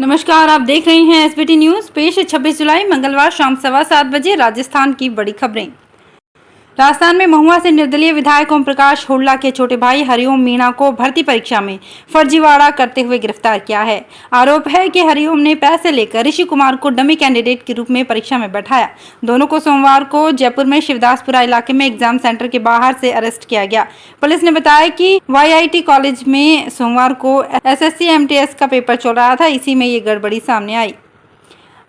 नमस्कार, आप देख रहे हैं एसबीटी न्यूज। पेश है 26 जुलाई मंगलवार शाम 7:15 बजे राजस्थान की बड़ी खबरें। राजस्थान में महुआ से निर्दलीय विधायक ओम प्रकाश हुड्डा के छोटे भाई हरिओम मीणा को भर्ती परीक्षा में फर्जीवाड़ा करते हुए गिरफ्तार किया है। आरोप है कि हरिओम ने पैसे लेकर ऋषि कुमार को डमी कैंडिडेट के रूप में परीक्षा में बैठाया। दोनों को सोमवार को जयपुर में शिवदासपुरा इलाके में एग्जाम सेंटर के बाहर से अरेस्ट किया गया। पुलिस ने बताया कि YIT कॉलेज में सोमवार को SSC MTS का पेपर चल रहा था, इसी में ये गड़बड़ी सामने आई।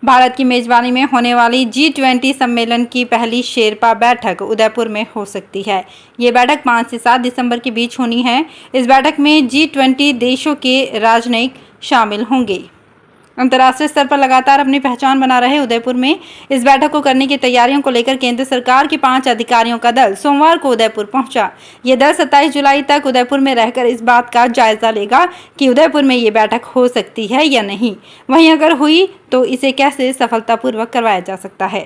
भारत की मेजबानी में होने वाली G20 सम्मेलन की पहली शेरपा बैठक उदयपुर में हो सकती है। ये बैठक 5 से 7 दिसंबर के बीच होनी है। इस बैठक में G20 देशों के राजनयिक शामिल होंगे। अंतर्राष्ट्रीय स्तर पर लगातार अपनी पहचान बना रहे उदयपुर में इस बैठक को करने की तैयारियों को लेकर केंद्र सरकार के 5 अधिकारियों का दल सोमवार को उदयपुर पहुंचा। ये दल 27 जुलाई तक उदयपुर में रहकर इस बात का जायजा लेगा कि उदयपुर में ये बैठक हो सकती है या नहीं। वहीं अगर हुई तो इसे कैसे सफलतापूर्वक करवाया जा सकता है।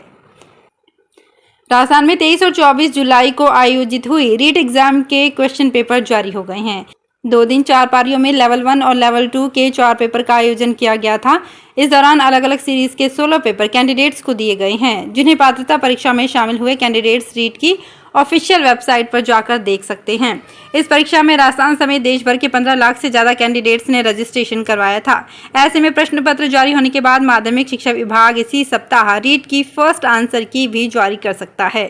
राजस्थान में 23 और 24 जुलाई को आयोजित हुई रीट एग्जाम के क्वेश्चन पेपर जारी हो गए हैं। 2 दिन 4 पारियों में लेवल 1 और लेवल 2 के 4 पेपर का आयोजन किया गया था। इस दौरान अलग अलग सीरीज के 16 पेपर कैंडिडेट्स को दिए गए हैं, जिन्हें पात्रता परीक्षा में शामिल हुए कैंडिडेट्स रीट की ऑफिशियल वेबसाइट पर जाकर देख सकते हैं। इस परीक्षा में राजस्थान समेत देश भर के 15 लाख से ज्यादा कैंडिडेट्स ने रजिस्ट्रेशन करवाया था। ऐसे में प्रश्न पत्र जारी होने के बाद माध्यमिक शिक्षा विभाग इसी सप्ताह रीट की फर्स्ट आंसर की भी जारी कर सकता है।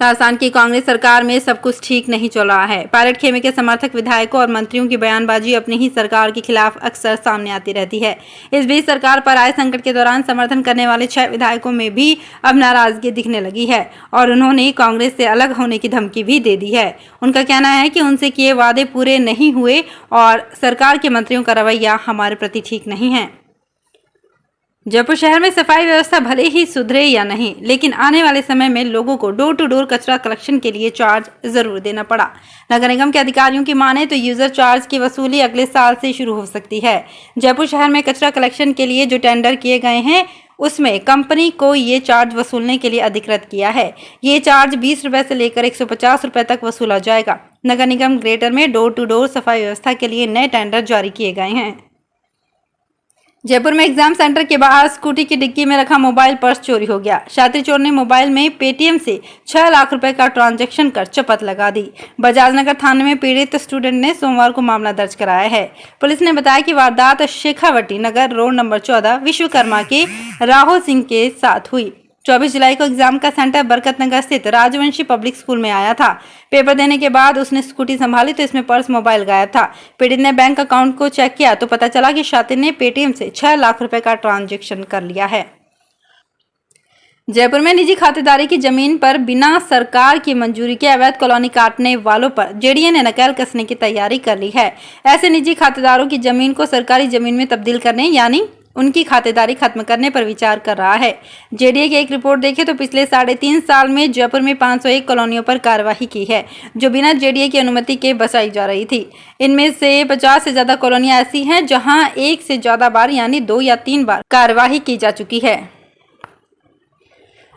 राजस्थान की कांग्रेस सरकार में सब कुछ ठीक नहीं चल रहा है। पायलट खेमे के समर्थक विधायकों और मंत्रियों की बयानबाजी अपनी ही सरकार के खिलाफ अक्सर सामने आती रहती है। इस बीच सरकार पर आए संकट के दौरान समर्थन करने वाले 6 विधायकों में भी अब नाराजगी दिखने लगी है और उन्होंने कांग्रेस से अलग होने की धमकी भी दे दी है। उनका कहना है कि उनसे किए वादे पूरे नहीं हुए और सरकार के मंत्रियों का रवैया हमारे प्रति ठीक नहीं है। जयपुर शहर में सफाई व्यवस्था भले ही सुधरे या नहीं, लेकिन आने वाले समय में लोगों को डोर टू डोर कचरा कलेक्शन के लिए चार्ज जरूर देना पड़ा। नगर निगम के अधिकारियों की माने तो यूजर चार्ज की वसूली अगले साल से शुरू हो सकती है। जयपुर शहर में कचरा कलेक्शन के लिए जो टेंडर किए गए हैं उसमें कंपनी को ये चार्ज वसूलने के लिए अधिकृत किया है। ये चार्ज 20 रुपए से लेकर 150 रुपए तक वसूला जाएगा। नगर निगम ग्रेटर में डोर टू डोर सफाई व्यवस्था के लिए नए टेंडर जारी किए गए हैं। जयपुर में एग्जाम सेंटर के बाहर स्कूटी की डिक्की में रखा मोबाइल पर्स चोरी हो गया। छात्री चोर ने मोबाइल में पेटीएम से 6 लाख रुपए का ट्रांजैक्शन कर चपत लगा दी। बजाजनगर थाने में पीड़ित स्टूडेंट ने सोमवार को मामला दर्ज कराया है। पुलिस ने बताया कि वारदात शेखावटी नगर रोड नंबर 14 विश्वकर्मा के राहुल सिंह के साथ हुई। 24 जुलाई को एग्जाम का सेंटर बरकत नगर स्थित राजवंशी पब्लिक स्कूल में आया था। पेपर देने के बाद उसने स्कूटी संभाली तो इसमें पर्स मोबाइल गायब था। पीड़ित ने बैंक अकाउंट को चेक किया तो पता चला कि छात्र ने पेटीएम से 6 लाख रुपए का ट्रांजैक्शन कर लिया है। जयपुर में निजी खातेदारी की जमीन पर बिना सरकार की मंजूरी के अवैध कॉलोनी काटने वालों पर JDA ने नकेल कसने की तैयारी कर ली है। ऐसे निजी खातेदारों की जमीन को सरकारी जमीन में तब्दील करने यानी उनकी खातेदारी खत्म करने पर विचार कर रहा है। JDA की एक रिपोर्ट देखें तो पिछले 3.5 साल में जयपुर में 501 कॉलोनियों पर कार्रवाई की है, जो बिना JDA की अनुमति के बसाई जा रही थी। इनमें से 50 से ज्यादा कॉलोनियां ऐसी हैं जहां 1 से ज्यादा बार यानी 2 या 3 बार कार्रवाई की जा चुकी है।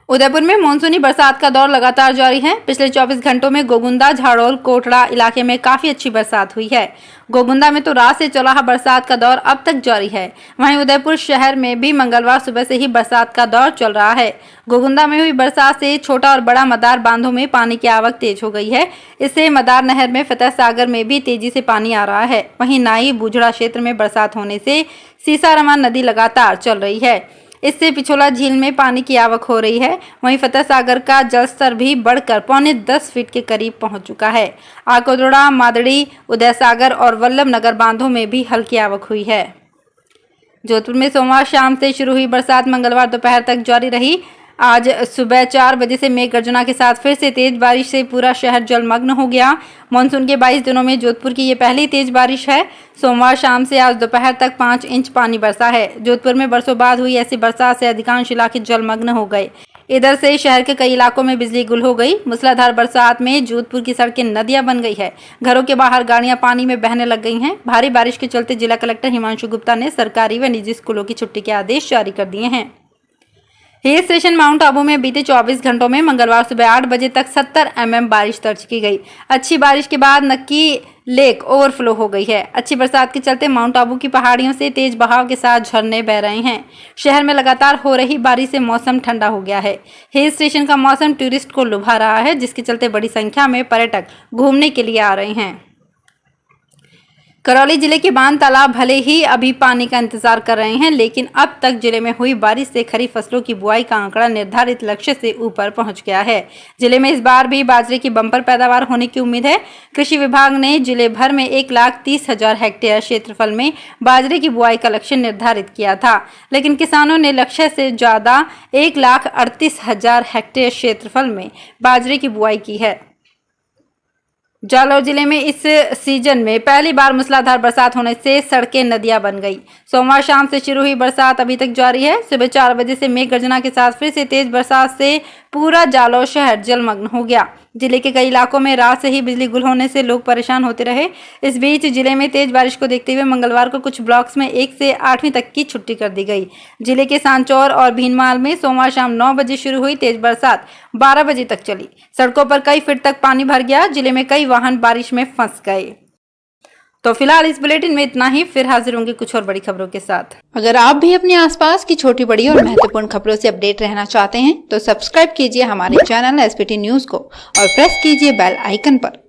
उदयपुर में मानसूनी बरसात का दौर लगातार जारी है। पिछले 24 घंटों में गोगुंदा, झाड़ोल, कोटड़ा इलाके में काफी अच्छी बरसात हुई है। गोगुंदा में तो रात से चौराहा बरसात का दौर अब तक जारी है। वहीं उदयपुर शहर में भी मंगलवार सुबह से ही बरसात का दौर चल रहा है। गोगुंदा में हुई बरसात से छोटा और बड़ा मदार बांधों में पानी की आवक तेज हो गई है। इससे मदार नहर में फतेह सागर में भी तेजी से पानी आ रहा है। वहीं नाई बूझड़ा क्षेत्र में बरसात होने से सीसाराम नदी लगातार चल रही है। इससे पिछोला झील में पानी की आवक हो रही है। वहीं फतेह सागर का जलस्तर भी बढ़कर 10.25 फीट के करीब पहुंच चुका है। आकोदड़ा, मादड़ी, उदय सागर और वल्लभ नगर बांधों में भी हल्की आवक हुई है। जोधपुर में सोमवार शाम से शुरू हुई बरसात मंगलवार दोपहर तक जारी रही। आज सुबह 4 बजे से मेघ गर्जना के साथ फिर से तेज बारिश से पूरा शहर जलमग्न हो गया। मानसून के 22 दिनों में जोधपुर की ये पहली तेज बारिश है। सोमवार शाम से आज दोपहर तक 5 इंच पानी बरसा है। जोधपुर में बरसों बाद हुई ऐसी बरसात से अधिकांश इलाके जलमग्न हो गए। इधर से शहर के कई इलाकों में बिजली गुल हो गई। मूसलाधार बरसात में जोधपुर की सड़कें नदियां बन गई है। घरों के बाहर गाड़ियां पानी में बहने लग गई हैं। भारी बारिश के चलते जिला कलेक्टर हिमांशु गुप्ता ने सरकारी व निजी स्कूलों की छुट्टी के आदेश जारी कर दिए हैं। हिल स्टेशन माउंट आबू में बीते 24 घंटों में मंगलवार सुबह 8 बजे तक 70 mm बारिश दर्ज की गई। अच्छी बारिश के बाद नक्की लेक ओवरफ्लो हो गई है। अच्छी बरसात के चलते माउंट आबू की पहाड़ियों से तेज बहाव के साथ झरने बह रहे हैं। शहर में लगातार हो रही बारिश से मौसम ठंडा हो गया है। हिल स्टेशन का मौसम टूरिस्ट को लुभा रहा है, जिसके चलते बड़ी संख्या में पर्यटक घूमने के लिए आ रहे हैं। करौली जिले के बांध तालाब भले ही अभी पानी का इंतजार कर रहे हैं, लेकिन अब तक जिले में हुई बारिश से खरीफ फसलों की बुआई का आंकड़ा निर्धारित लक्ष्य से ऊपर पहुंच गया है। जिले में इस बार भी बाजरे की बम्पर पैदावार होने की उम्मीद है। कृषि विभाग ने जिले भर में 1,30,000 हेक्टेयर क्षेत्रफल में बाजरे की बुआई का लक्ष्य निर्धारित किया था, लेकिन किसानों ने लक्ष्य से ज्यादा 1,38,000 हेक्टेयर क्षेत्रफल में बाजरे की बुआई की है। जालौर जिले में इस सीजन में पहली बार मूसलाधार बरसात होने से सड़कें नदियां बन गई। सोमवार शाम से शुरू हुई बरसात अभी तक जारी है। सुबह 4 बजे से मेघ गर्जना के साथ फिर से तेज बरसात से पूरा जालौर शहर जलमग्न हो गया। जिले के कई इलाकों में रात से ही बिजली गुल होने से लोग परेशान होते रहे। इस बीच जिले में तेज बारिश को देखते हुए मंगलवार को कुछ ब्लॉक्स में 1 से 8वीं तक की छुट्टी कर दी गई। जिले के सांचौर और भीनमाल में सोमवार शाम 9 बजे शुरू हुई तेज बरसात 12 बजे तक चली। सड़कों पर कई फीट तक पानी भर गया। जिले में कई वाहन बारिश में फंस गए। तो फिलहाल इस बुलेटिन में इतना ही। फिर हाजिर होंगे कुछ और बड़ी खबरों के साथ। अगर आप भी अपने आसपास की छोटी बड़ी और महत्वपूर्ण खबरों से अपडेट रहना चाहते हैं तो सब्सक्राइब कीजिए हमारे चैनल एसपीटी न्यूज को और प्रेस कीजिए बेल आइकन पर।